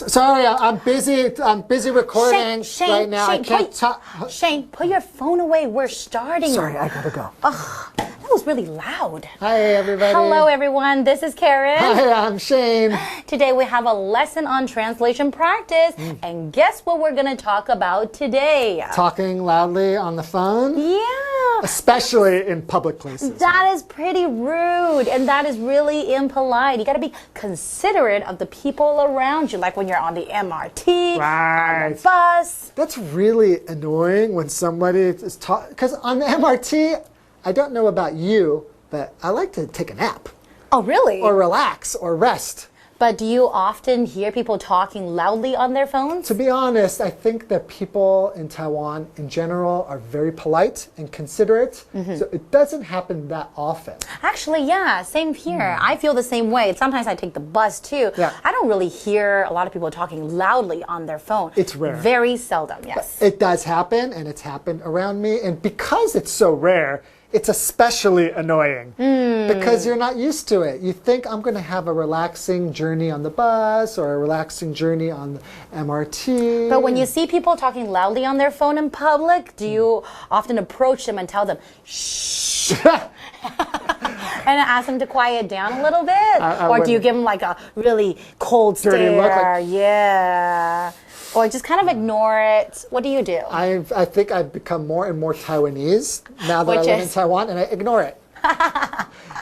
Sorry, I'm busy. I'm busy recording right now. I can't talk. Shane, put your phone away. We're starting. Sorry, I gotta go. That was really loud. Hi, everybody. Hello, everyone. This is Karen. Hi, I'm Shane. Today we have a lesson on translation practice. And guess what we're going to talk about today? Talking loudly on the phone? Yeah. Especially in public places. That is pretty rude, and that is really impolite. You got to be considerate of the people around you, like when you're on the MRT, on the bus. That's really annoying when somebody is talking. Because on the MRT, I don't know about you, but I like to take a nap. Oh, really? Or relax or rest. But do you often hear people talking loudly on their phones? To be honest, I think that people in Taiwan in general are very polite and considerate. So it doesn't happen that often. Actually, yeah, same here. I feel the same way. Sometimes I take the bus too. Yeah. I don't really hear a lot of people talking loudly on their phone. It's rare. Very seldom, yes. But it does happen, and it's happened around me. And because it's so rare, it's especially annoying because you're not used to it. You think I'm going to have a relaxing journey on the bus or a relaxing journey on the MRT. But when you see people talking loudly on their phone in public, do you often approach them and tell them, shh, and ask them to quiet down a little bit? Or do you give them like a really cold dirty stare? look, like, yeah. Or just kind of ignore it. What do you do? I think I've become more and more Taiwanese now that I live in Taiwan, and I ignore it.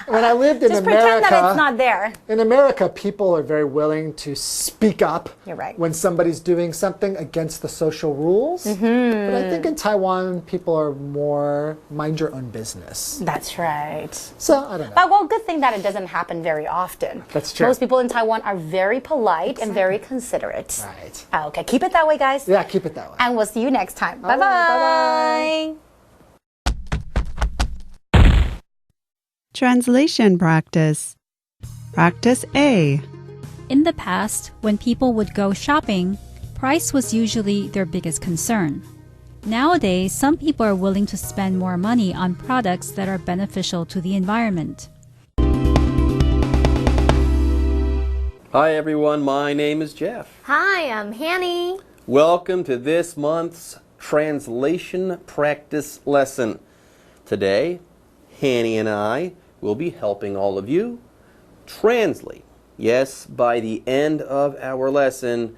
When I lived in just America, pretend that it's not there. In America, people are very willing to speak up when somebody's doing something against the social rules. But I think in Taiwan, people are more mind your own business. That's right. So, I don't know. But, well, good thing that it doesn't happen very often. That's true. Most people in Taiwan are very polite and very considerate. Right. Okay, keep it that way, guys. Yeah, keep it that way. And we'll see you next time. Bye-bye. Bye-bye. Translation practice. Practice A. In the past, when people would go shopping, price was usually their biggest concern. Nowadays, some people are willing to spend more money on products that are beneficial to the environment. Hi everyone, my name is Jeff. Hi, I'm Hanny. Welcome to this month's translation practice lesson. Today, Hanny and I will be helping all of you translate. Yes, by the end of our lesson,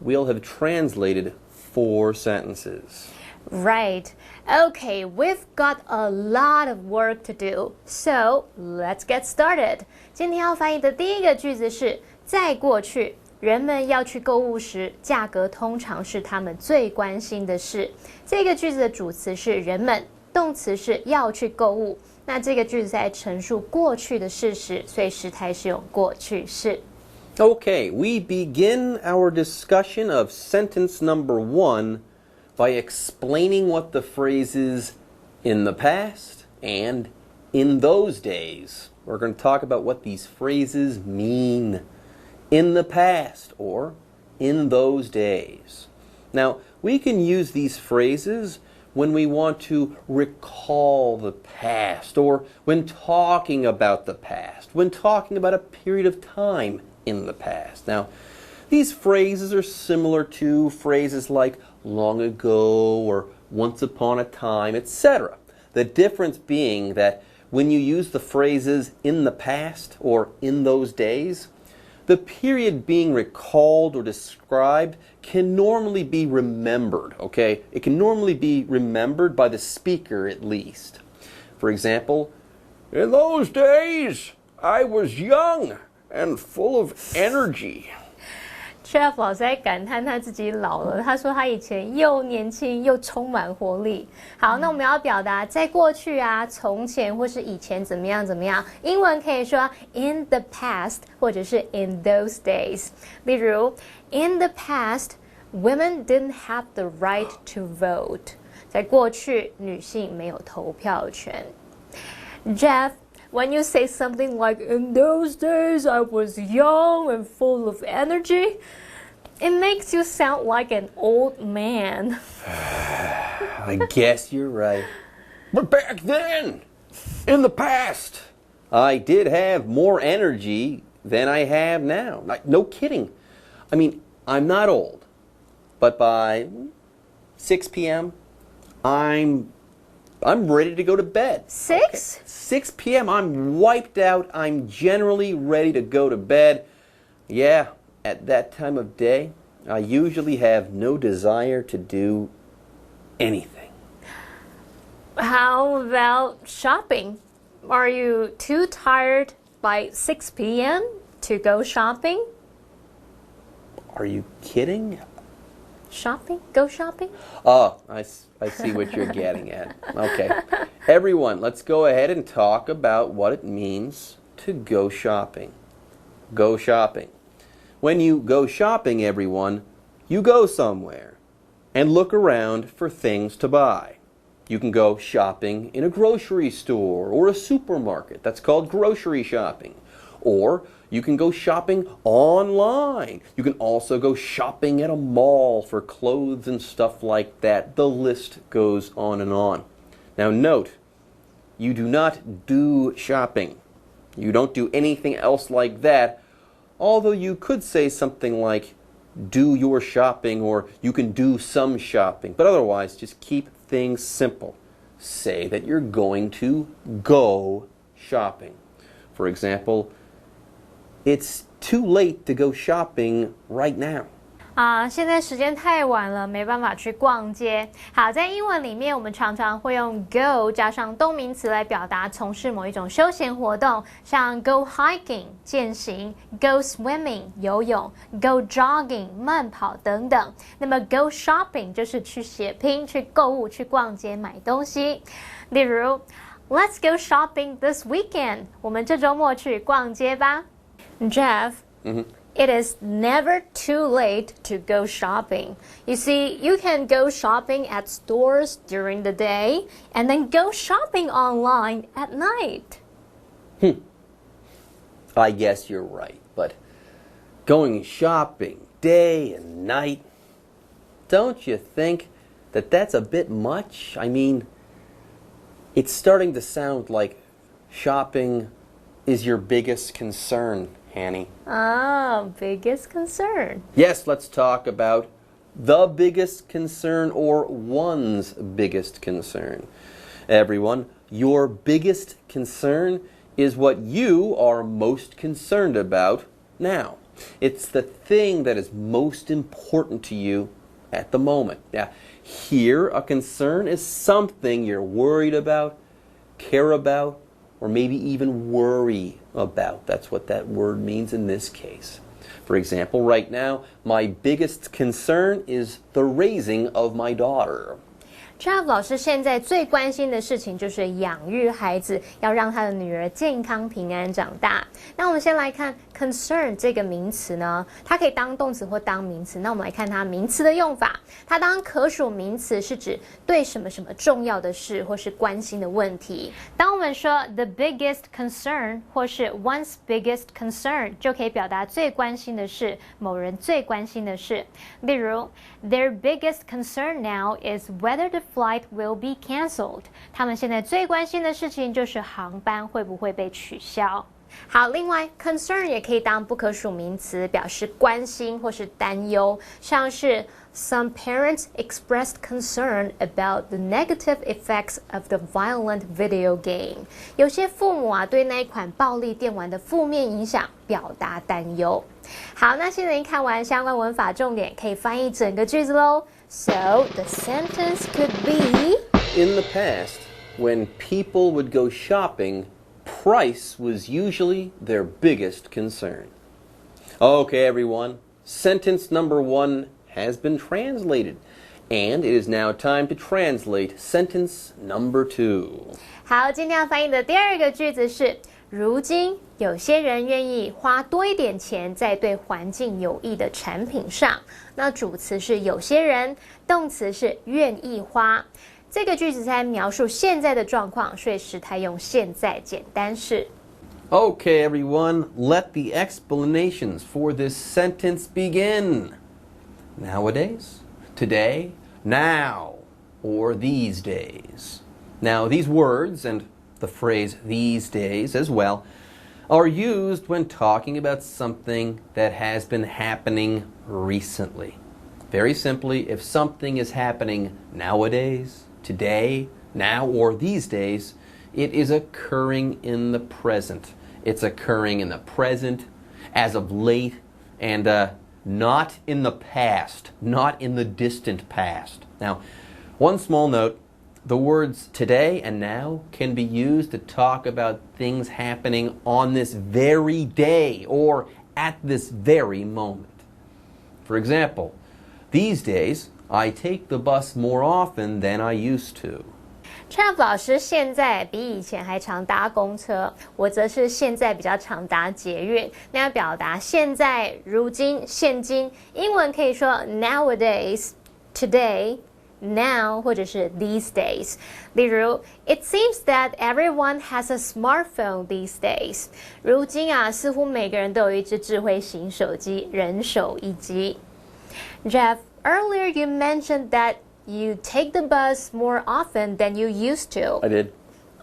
we'll have translated 4 sentences. Right. Okay, we've got a lot of work to do. So, let's get started. 今天要翻译的第一个句子是在过去，人们要去购物时，价格通常是他们最关心的事。这个句子的主词是人们，动词是要去购物。那这个句子在陈述过去的事实，所以时态是用过去式。Okay, we begin our discussion of sentence number 1 by explaining what the phrases in the past and in those days. We're going to talk about what these phrases mean. In the past or in those days. Now, we can use these phrases when we want to recall the past or when talking about the past, when talking about a period of time in the past. Now, these phrases are similar to phrases like long ago or once upon a time, etc. The difference being that when you use the phrases in the past or in those days, the period being recalled or described can normally be remembered, okay? It can normally be remembered by the speaker at least. For example, in those days, I was young and full of energy. Jeff 老师在感叹他自己老了，他说他以前又年轻又充满活力。好，那我们要表达在过去啊、从前或是以前怎么样怎么样，英文可以说 in the past 或者是 in those days。例如 in the past, women didn't have the right to vote。在过去，女性没有投票权。Jeff,When you say something like, in those days I was young and full of energy, it makes you sound like an old man. I guess you're right. But back then, in the past, I did have more energy than I have now. No kidding. I mean, I'm not old, but by 6 p.m., I'm ready to go to bed. 6? 6 p.m., I'm wiped out. I'm generally ready to go to bed. Yeah, at that time of day, I usually have no desire to do anything. How about shopping? Are you too tired by 6 p.m. to go shopping? Are you kidding? Shopping? Go shopping? Oh, I see what you're getting at. Okay. Everyone, let's go ahead and talk about what it means to go shopping. Go shopping. When you go shopping, everyone, you go somewhere and look around for things to buy. You can go shopping in a grocery store or a supermarket. That's called grocery shopping. Or you can go shopping online. You can also go shopping at a mall for clothes and stuff like that. The list goes on and on. Now note, you do not do shopping. You don't do anything else like that, although you could say something like do your shopping or you can do some shopping. But otherwise, just keep things simple. Say that you're going to go shopping. For example, it's too late to go shopping right now. 现在时间太晚了，没办法去逛街。好，在英文里面，我们常常会用 go 加上动名词来表达从事某一种休闲活动，像 go hiking 健行 ，go swimming 游泳 ，go jogging 慢跑等等。那么 go shopping 就是去血拼、去购物、去逛街买东西。例如 ，Let's go shopping this weekend。我们这周末去逛街吧。Jeff. It is never too late to go shopping. You see, you can go shopping at stores during the day and then go shopping online at night. I guess you're right, but going shopping day and night, don't you think that that's a bit much? I mean, it's starting to sound like shopping is your biggest concern, Annie. Oh, biggest concern. Yes, let's talk about the biggest concern or one's biggest concern. Everyone, your biggest concern is what you are most concerned about now. It's the thing that is most important to you at the moment. Now, here, a concern is something you're worried about, care about, or maybe even worry about. That's what that word means in this case. For example, right now, my biggest concern is the raising of my daughter. Jeff 老师现在最关心的事情就是养育孩子，要让他的女儿健康平安长大。那我们先来看 concern 这个名词呢，它可以当动词或当名词。那我们来看它名词的用法，它当可数名词是指对什么什么重要的事或是关心的问题。当我们说 the biggest concern 或是 one's biggest concern， 就可以表达最关心的事，某人最关心的事。例如 their biggest concern now is whether the flight will be cancelled. 他们现在最关心的事情就是航班会不会被取消。好，另外 concern 也可以当不可数名词，表示关心或是担忧，像是 Some parents expressed concern about the negative effects of the violent video game. 有些父母啊，对那一款暴力电玩的负面影响表达担忧。好，那现在已经看完相关文法重点，可以翻译整个句子咯。So the sentence could be: In the past, when people would go shopping, price was usually their biggest concern. Okay, everyone. Sentence number 1 has been translated, and it is now time to translate sentence number 2. 好，今天要翻译的第二个句子是：如今有些人愿意花多一点钱在对环境有益的产品上。那主词是有些人，动词是愿意花。这个句子在描述现在的状况，所以时态用现在简单式。Okay, everyone, let the explanations for this sentence begin. Nowadays, today, now, or these days. Now, these words and the phrase these days as well are used when talking about something that has been happening recently. Very simply, if something is happening nowadays, today, now, or these days, it is occurring in the present. It's occurring in the present, as of late, and not in the past, not in the distant past. Now, one small note, the words today and now can be used to talk about things happening on this very day or at this very moment. For example, these days, I take the bus more often than I used to. Trav 老师现在比以前还常搭公车，我则是现在比较常搭捷运。那要表达现在、如今、现今，英文可以说 nowadays, today, now 或者是 these days。例如 It seems that everyone has a smartphone these days。如今啊，似乎每个人都有一只智慧型手机，人手一机。Jeff, earlier you mentioned that you take the bus more often than you used to. I did.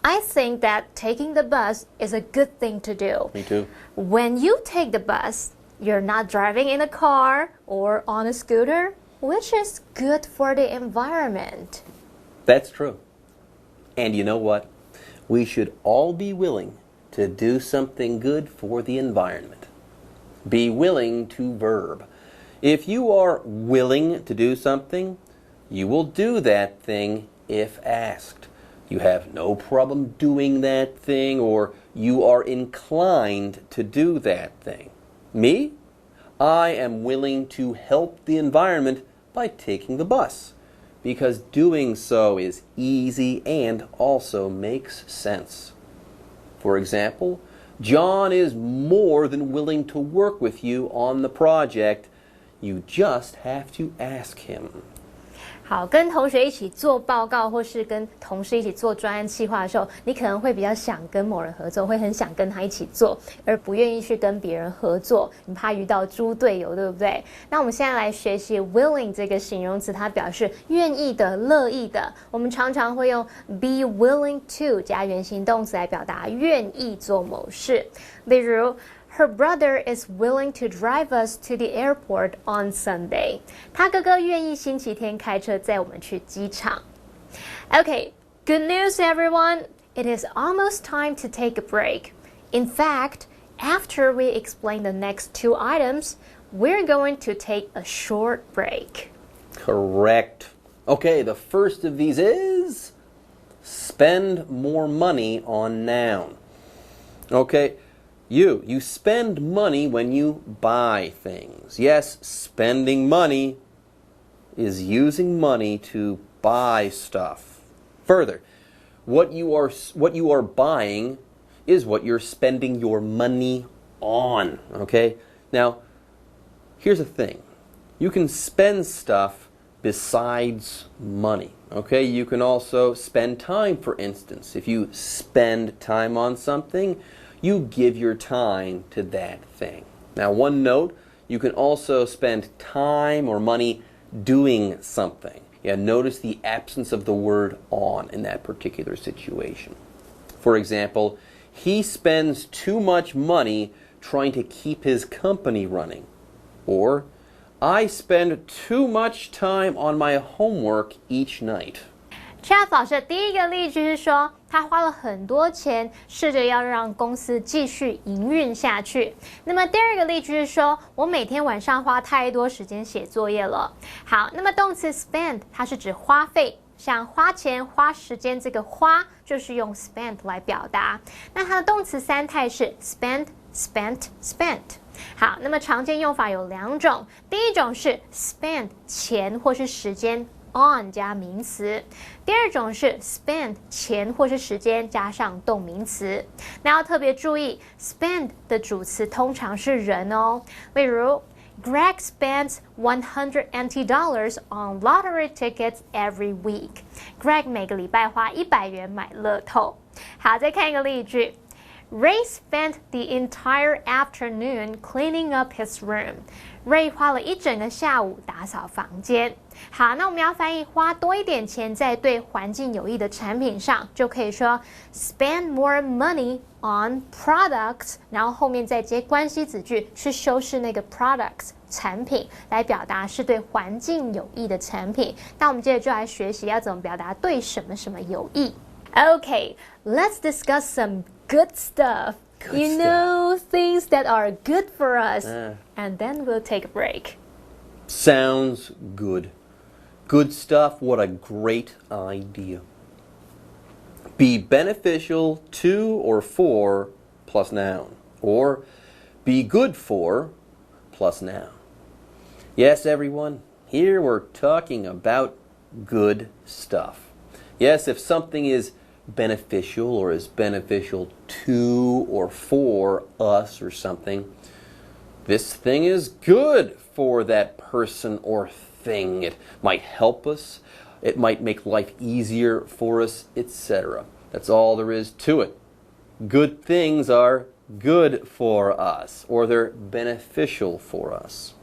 I think that taking the bus is a good thing to do. Me too. When you take the bus, you're not driving in a car or on a scooter, which is good for the environment. That's true. And you know what? We should all be willing to do something good for the environment. Be willing to verb. If you are willing to do something, you will do that thing if asked. You have no problem doing that thing, or you are inclined to do that thing. Me? I am willing to help the environment by taking the bus, because doing so is easy and also makes sense. For example, John is more than willing to work with you on the project. You just have to ask him. 好，跟同学一起做报告，或是跟同事一起做专案企划的时候，你可能会比较想跟某人合作，会很想跟他一起做，而不愿意去跟别人合作，你怕遇到猪队友，对不对？那我们现在来学习 willing 这个形容词，它表示愿意的、乐意的。我们常常会用 be willing to 加原形动词来表达愿意做某事，例如Her brother is willing to drive us to the airport on Sunday. 他哥哥愿意星期天开车载我们去机场。Okay, good news everyone. It is almost time to take a break. In fact, after we explain the next two items, we're going to take a short break. Correct. Okay, the first of these is spend more money on noun. Okay. You spend money when you buy things. Yes, spending money is using money to buy stuff. Further, what you are buying is what you're spending your money on, okay? Now, here's the thing. You can spend stuff besides money, okay? You can also spend time, for instance. If you spend time on something, you give your time to that thing. Now, one note, you can also spend time or money doing something. Yeah, notice the absence of the word on in that particular situation. For example, he spends too much money trying to keep his company running. Or, I spend too much time on my homework each night. Chad 老师的第一个例句是说，他花了很多钱，试着要让公司继续营运下去。那么第二个例句是说，我每天晚上花太多时间写作业了。好，那么动词 spend 它是指花费，像花钱、花时间，这个花就是用 spend 来表达。那它的动词三态是 spend, spent, spent。好，那么常见用法有两种，第一种是 spend 钱或是时间on 加名词，第二种是 spend 钱或是时间加上动名词。那要特别注意 spend 的主词通常是人哦，例如 Greg spends $100 on lottery tickets every week. Greg 每个礼拜花100元买乐透。好，再看一个例句。Ray spent the entire afternoon cleaning up his room. Ray 花了一整个下午打扫房间。好，那我们要翻译花多一点钱在对环境有益的产品上，就可以说 spend more money on products， 然后后面再接关系子句去修饰那个 products 产品，来表达是对环境有益的产品。那我们接着就来学习要怎么表达对什么什么有益。Okay, let's discuss some good stuff. You know, things that are good for us. And then we'll take a break. Sounds good. Good stuff, what a great idea. Be beneficial to or for plus noun. Or be good for plus noun. Yes, everyone, here we're talking about good stuff. Yes, if something is beneficial or is beneficial to or for us or something, this thing is good for that person or thing. It might help us, it might make life easier for us, etc. That's all there is to it. Good things are good for us, or they're beneficial for us.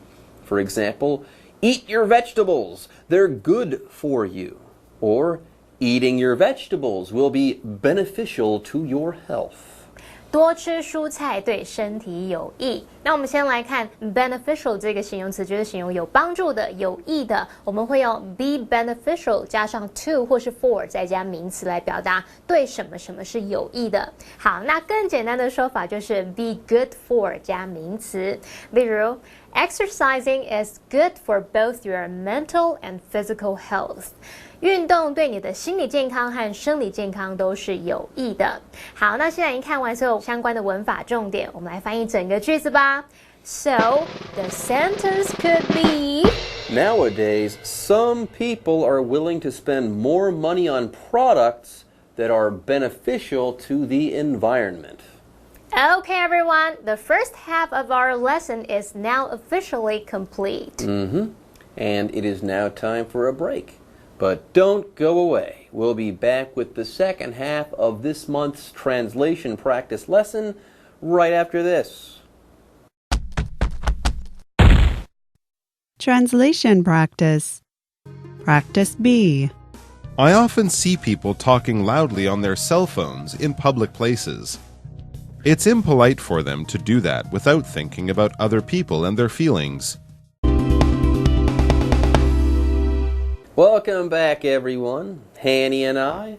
For example, eat your vegetables, they're good for you. Or eating your vegetables will be beneficial to your health. 多吃蔬菜对身体有益。那我们先来看 beneficial 这个形容词，就是形容有帮助的、有益的。我们会用 be beneficial 加上 to 或是 for 再加名词来表达对什么什么是有益的。好，那更简单的说法就是 be good for 加名词。例如 exercising is good for both your mental and physical health. 运动对你的心理健康和生理健康都是有益的。好，那现在已经看完所有相关的文法重点，我们来翻译整个句子吧。So, the sentence could be... Nowadays, some people are willing to spend more money on products that are beneficial to the environment. Okay, everyone, the first half of our lesson is now officially complete. And it is now time for a break. But don't go away. We'll be back with the second half of this month's translation practice lesson right after this. Translation practice. Practice B. I often see people talking loudly on their cell phones in public places. It's impolite for them to do that without thinking about other people and their feelings. Welcome back, everyone. Hanny and I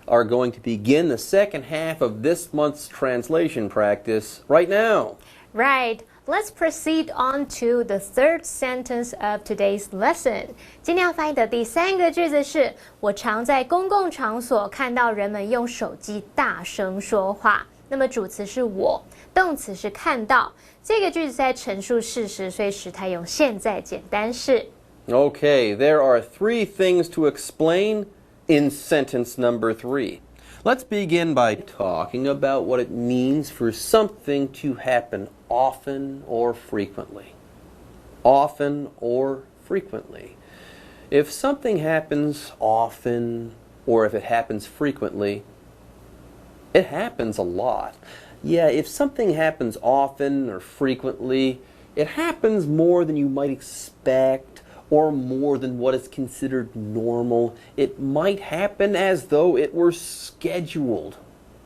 are going to begin the second half of this month's translation practice right now. Right. Let's proceed on to the third sentence of today's lesson. 今天要翻译的第三个句子是：我常在公共场所看到人们用手机大声说话。那么主词是我，动词是看到。这个句子在陈述事实，所以时态用现在简单式。Okay, there are 3 things to explain in sentence number 3. Let's begin by talking about what it means for something to happen often or frequently. Often or frequently. If something happens often, or if it happens frequently, it happens a lot. Yeah, if something happens often or frequently, it happens more than you might expect, or more than what is considered normal. It might happen as though it were scheduled.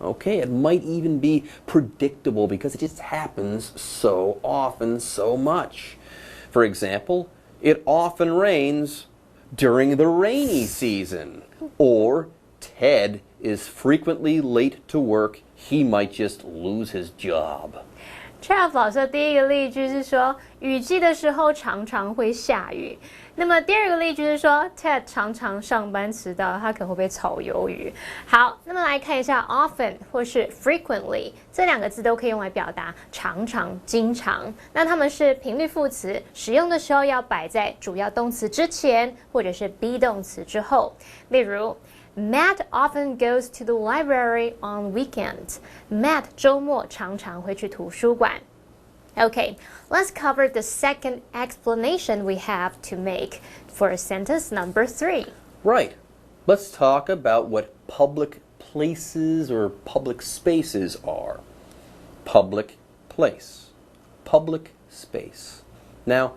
Okay, it might even be predictable because it just happens so often, so much. For example, it often rains during the rainy season. Or Ted is frequently late to work. He might just lose his job. Charles 老师第一个例句是说，雨季的时候常常会下雨。那么第二个例句是说 ，Ted 常常上班迟到，他可能会被炒鱿鱼。好，那么来看一下 often 或是 frequently 这两个字都可以用来表达常常、经常。那它们是频率副词，使用的时候要摆在主要动词之前，或者是 be 动词之后。例如。Matt often goes to the library on weekends. Matt 周末常常会去图书馆。Okay, let's cover the second explanation we have to make for sentence number 3. Right. Let's talk about what public places or public spaces are. Public place. Public space. Now,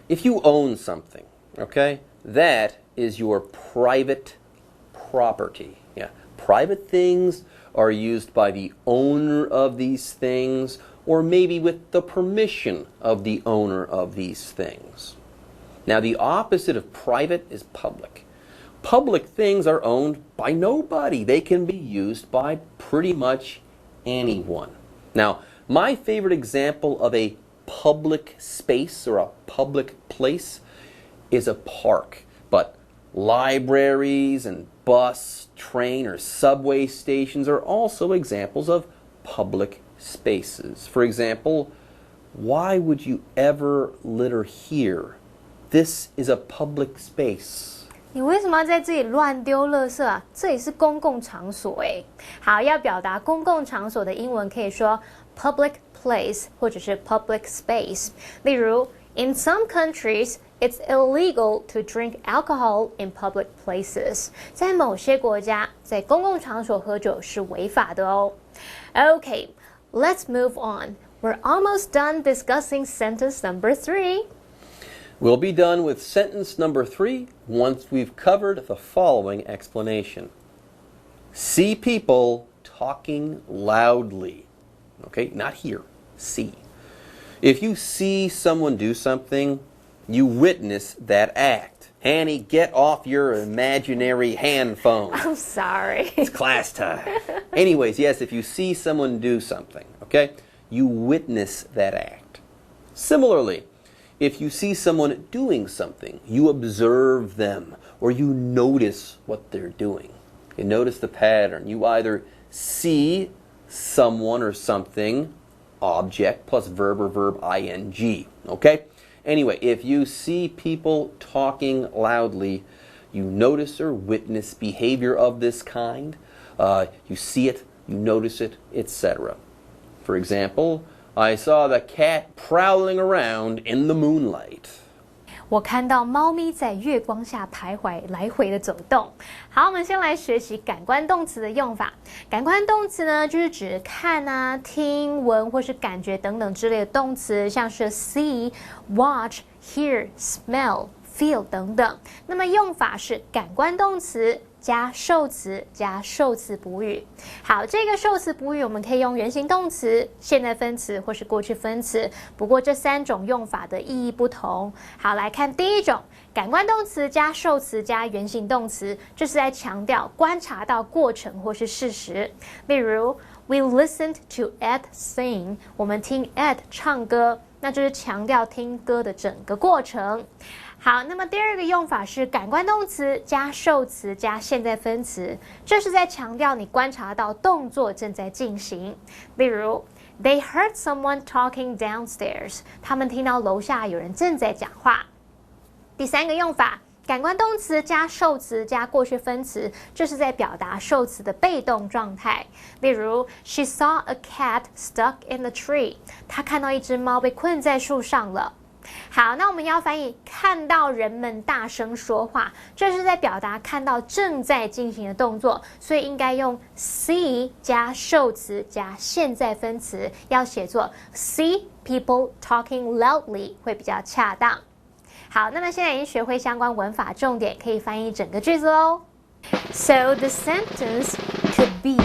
if you own something, okay, that is your private property. Yeah, private things are used by the owner of these things, or maybe with the permission of the owner of these things. Now, the opposite of private is public. Public things are owned by nobody. They can be used by pretty much anyone. Now, my favorite example of a public space or a public place is a park, but libraries and bus, train, or subway stations are also examples of public spaces. For example, why would you ever litter here? This is a public space. 你为什么要在这里乱丢垃圾啊？这里是公共场所诶。好，要表达公共场所的英文可以说 public place 或者是 public space。例如 In some countries, it's illegal to drink alcohol in public places. 在某些国家，在公共场所喝酒是违法的哦。Okay, let's move on. We're almost done discussing sentence number 3. We'll be done with sentence number 3 once we've covered the following explanation. See people talking loudly. Okay, not hear, see. If you see someone do something, you witness that act. Annie, get off your imaginary hand phone. I'm sorry. It's class time. Anyways, yes, if you see someone do something, okay, you witness that act. Similarly, if you see someone doing something, you observe them or you notice what they're doing. You notice the pattern. You either see someone or something, object plus verb or verb ing. Okay? Anyway, if you see people talking loudly, you notice or witness behavior of this kind. You see it, you notice it, etc. For example, I saw the cat prowling around in the moonlight. 我看到猫咪在月光下徘徊，来回的走动。好，我们先来学习感官动词的用法。感官动词呢，就是指看啊、听、闻或是感觉等等之类的动词，像是 see、watch、hear、smell、feel 等等。那么用法是感官动词加受词加受词补语。好，这个受词补语我们可以用原形动词、现在分词或是过去分词，不过这3种用法的意义不同。好，来看第一种，感官动词加受词加原形动词，这是在强调观察到过程或是事实。例如 We listened to Ed sing， 我们听 Ed 唱歌，那就是强调听歌的整个过程。好，那么第二个用法是感官动词加受词加现在分词，这是在强调你观察到动作正在进行。例如 They heard someone talking downstairs， 他们听到楼下有人正在讲话。第三个用法，感官动词加受词加过去分词，这是在表达受词的被动状态。例如 She saw a cat stuck in the tree， 她看到一只猫被困在树上了。好，那我们要翻译看到人们大声说话，这是在表达看到正在进行的动作，所以应该用 see 加受词加现在分词，要写作 see people talking loudly 会比较恰当。好，那么现在已经学会相关文法重点，可以翻译整个句子喽。So the sentence could be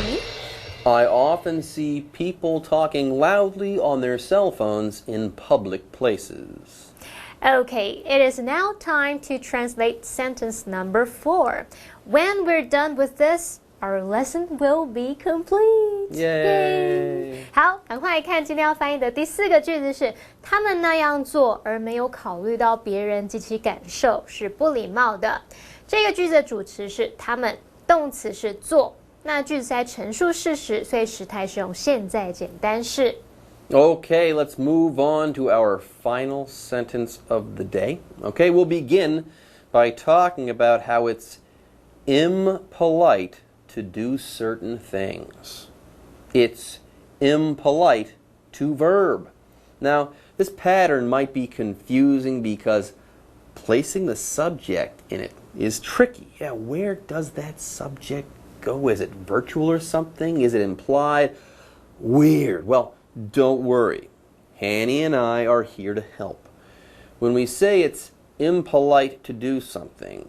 I often see people talking loudly on their cell phones in public places. Okay, it is now time to translate sentence number 4. When we're done with this, our lesson will be complete. Yay! 好，赶快来看今天要翻译的第4个句子是他们那样做而没有考虑到别人及其感受是不礼貌的。这个句子的主词是他们，动词是做。那句子在陈述事实，所以时态是用现在简单式。Okay, let's move on to our final sentence of the day. Okay, we'll begin by talking about how it's impolite to do certain things. It's impolite to verb. Now, this pattern might be confusing because placing the subject in it is tricky. Yeah, where does that subject go? Is it virtual or something? Is it implied? Weird. Well, don't worry. Hanny and I are here to help. When we say it's impolite to do something,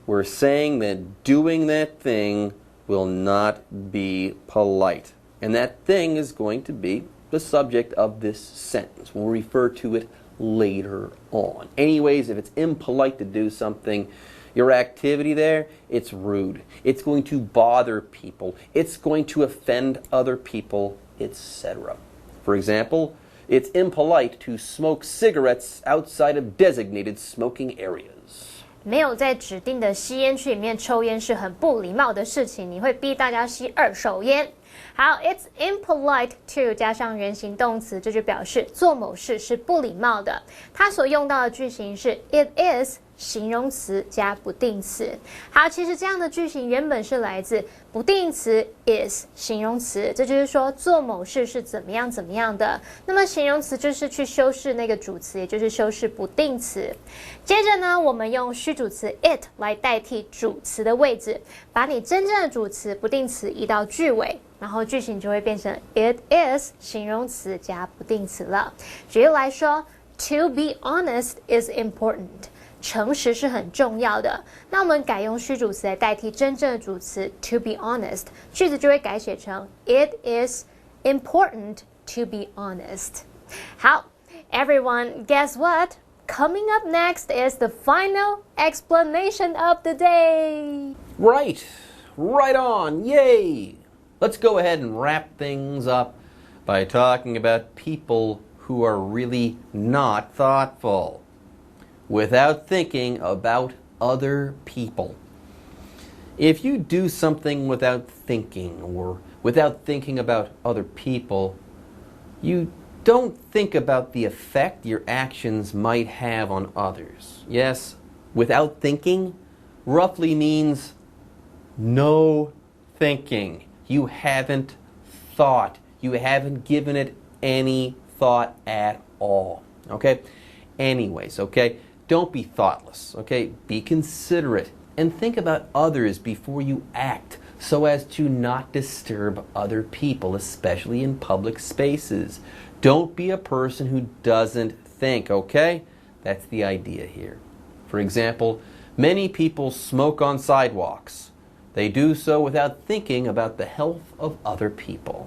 we're saying that doing that thing will not be polite. And that thing is going to be the subject of this sentence. We'll refer to it later on. Anyways, if it's impolite to do something, your activity there, it's rude. It's going to bother people. It's going to offend other people, etc. For example, it's impolite to smoke cigarettes outside of designated smoking areas. 没有在指定的吸烟区里面抽烟是很不礼貌的事情，你会逼大家吸二手烟。好 ，it's impolite to 加上原形动词，这就表示做某事是不礼貌的。它所用到的句型是 it is 形容词加不定词。好，其实这样的句型原本是来自不定词 is 形容词，这就是说做某事是怎么样怎么样的。那么形容词就是去修饰那个主词，也就是修饰不定词。接着呢，我们用虚主词 it 来代替主词的位置，把你真正的主词不定词移到句尾。然后句型就会变成 it is 形容词加不定词了。举例来说 ，To be honest is important， 诚实是很重要的。那我们改用虚主词来代替真正的主词 to be honest， 句子就会改写成 It is important to be honest。好 ，everyone, guess what? Coming up next is the final explanation of the day. Right on, yay! Let's go ahead and wrap things up by talking about people who are really not thoughtful, without thinking about other people. If you do something without thinking or without thinking about other people, you don't think about the effect your actions might have on others. Yes, without thinking roughly means no thinking. You haven't thought. You haven't given it any thought at all. Okay? Anyways, okay? Don't be thoughtless. Okay? Be considerate and think about others before you act so as to not disturb other people, especially in public spaces. Don't be a person who doesn't think, okay? That's the idea here. For example, many people smoke on sidewalks. They do so without thinking about the health of other people.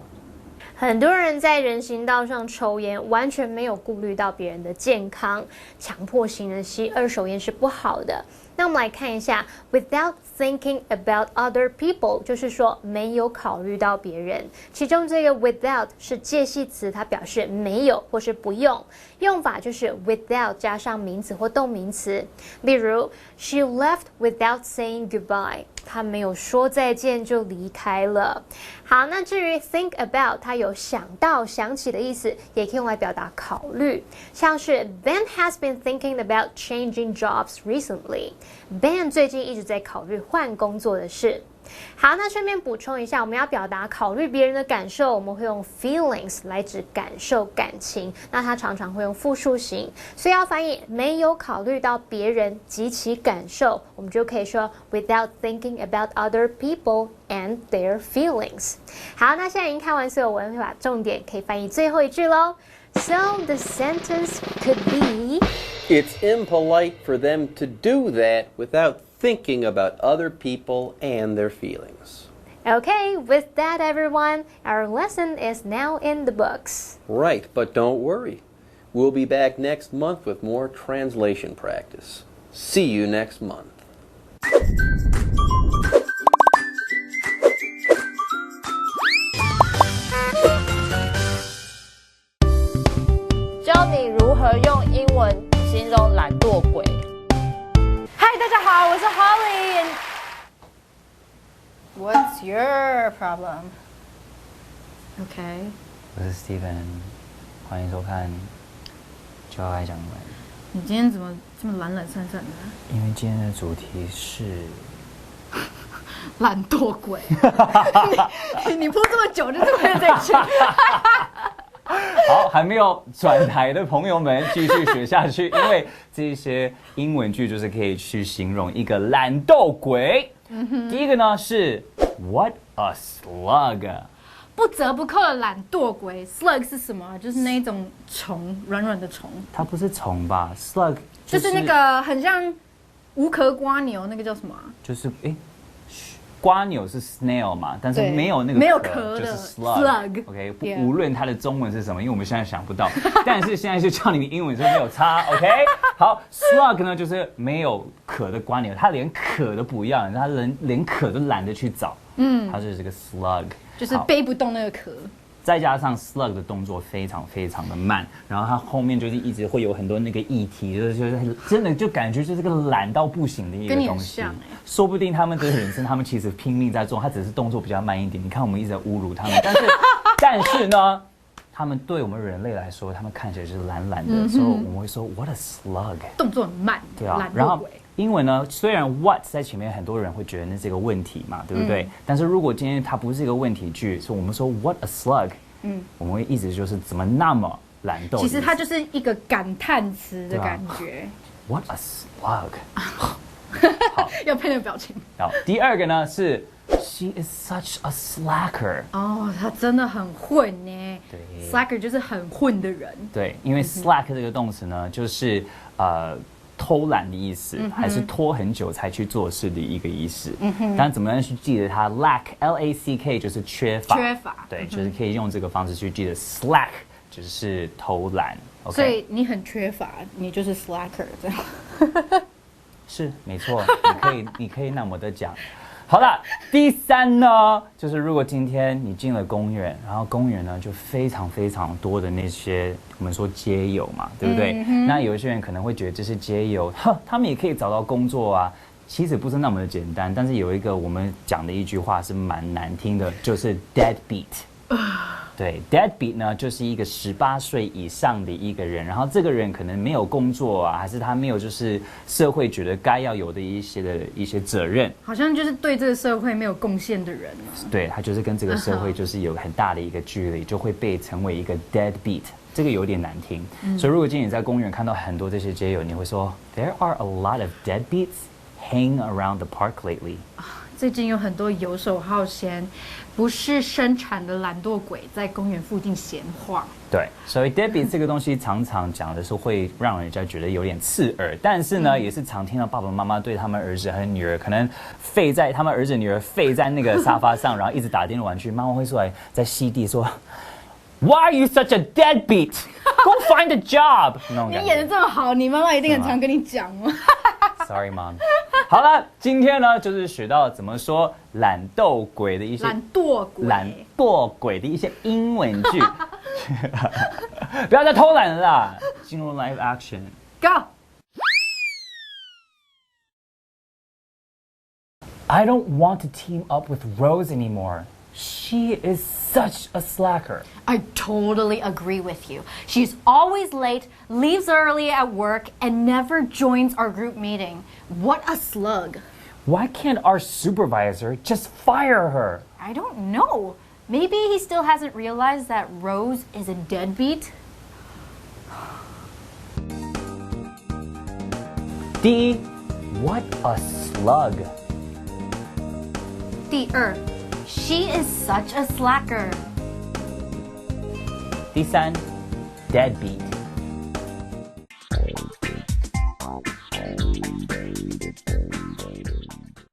很多人在人行道上抽烟，完全没有顾虑到别人的健康，强迫行人吸二手烟是不好的。那我们来看一下 ，without thinking about other people， 就是说没有考虑到别人。其中这个 without 是介系词，它表示没有或是不用，用法就是 without 加上名词或动名词。例如 ，She left without saying goodbye。他没有说再见就离开了。好，那至于 think about， 它有想到、想起的意思，也可以用来表达考虑。像是 Ben has been thinking about changing jobs recently。Ben 最近一直在考虑换工作的事。好，那顺便补充一下，我们要表达考虑别人的感受，我们会用 feelings 来指感受、感情。那它常常会用复数形，所以要翻译没有考虑到别人及其感受，我们就可以说 without thinking about other people and their feelings。好，那现在已经看完所有文法重点，可以翻译最后一句喽。So the sentence could be It's impolite for them to do that without thinking about other people and their feelings. Okay, with that everyone, our lesson is now in the books. Right, but don't worry. We'll be back next month with more translation practice. See you next month. 教你如何用英文形容懒惰鬼。嗨，大家好，我是 Holly。What's your problem? Okay. 我是 Steven， 欢迎收看就爱讲英文。你今天怎么这么懒懒散散的？因为今天的主题是懒惰鬼。你铺这么久就是为了这一句。好，还没有转台的朋友们继续学下去，因为这些英文句就是可以去形容一个懒惰鬼。第一个呢是 What a slug，不折不扣的懒惰鬼 ，slug 是什么？就是那一种虫，软软的虫。它不是虫吧 ？slug 就是那个很像无壳瓜牛，那个叫什么、啊？就是瓜牛是 snail 嘛，但是没有那个没有壳的就是 slug。OK， 无论它的中文是什么，因为我们现在想不到，但是现在就叫你们英文说没有差。OK， 好 ，slug 呢就是没有壳的瓜牛，它连壳都不要，它连壳都懒得去找。它就是个 slug， 就是背不动那个壳。再加上 slug 的动作非常非常的慢，然后它后面就是一直会有很多那个议题，就是真的就感觉就是个懒到不行的一个东西。说不定他们的人生，他们其实拼命在做，他只是动作比较慢一点。你看我们一直在侮辱他们，但是呢，他们对我们人类来说，他们看起来就是懒懒的，所以我们会说 what a slug， 动作很慢，对啊，然后。英文呢，虽然 what 在前面，很多人会觉得那是一个问题嘛，对不对？但是如果今天它不是一个问题句，所以我们说 what a slug，我们会一直就是怎么那么懒惰。其实它就是一个感叹词的感觉。What a slug！ 好，要配那个表情。好，第二个呢是 She is such a slacker。哦，她真的很混呢。对 ，slacker 就是很混的人。对，因为 slack 这个动词呢，就是偷懒的意思，还是拖很久才去做事的一个意思。但怎么样去记得它 lack L-A-C-K 就是缺乏，对，就是可以用这个方式去记得 slack 就是偷懒。Okay? 所以你很缺乏，你就是 slacker 这样。是没错，你可以那么的讲。好了，第三呢，就是如果今天你进了公园，然后公园呢就非常非常多的那些我们说街友嘛，对不对？那有一些人可能会觉得这些街友，他们也可以找到工作啊，其实不是那么的简单。但是有一个我们讲的一句话是蛮难听的，就是 deadbeat。对 ，deadbeat 呢就是一个18岁以上的一个人，然后这个人可能没有工作啊，还是他没有就是社会觉得该要有的一些责任，好像就是对这个社会没有贡献的人。对，他就是跟这个社会就是有很大的一个距离，就会被称为一个 deadbeat。这个有点难听，所以如果今天你在公园看到很多这些街友，你会说 There are a lot of deadbeats hanging around the park lately。最近有很多游手好闲、不是生产的懒惰鬼在公园附近闲晃。对，所以 deadbeat 这个东西常常讲的是会让人家觉得有点刺耳，但是呢，也是常听到爸爸妈妈对他们儿子和女儿可能他们儿子女儿废在那个沙发上，然后一直打电玩去，妈妈会出来在吸地说 Why are you such a deadbeat? Go find a job 那种感觉。你演得这么好，你妈妈一定很常跟你讲哦。Sorry, Mom. 好了，今天呢就是学到怎么说懒惰鬼的一些英文句。不要再偷懒了啦，进入 live action。Go. I don't want to team up with Rose anymore. She is such a slacker. I totally agree with you. She's always late, leaves early at work, and never joins our group meeting. What a slug. Why can't our supervisor just fire her? I don't know. Maybe he still hasn't realized that Rose is a deadbeat. 第一 What a slug. 第二 She is such a slacker. 第三 Deadbeat.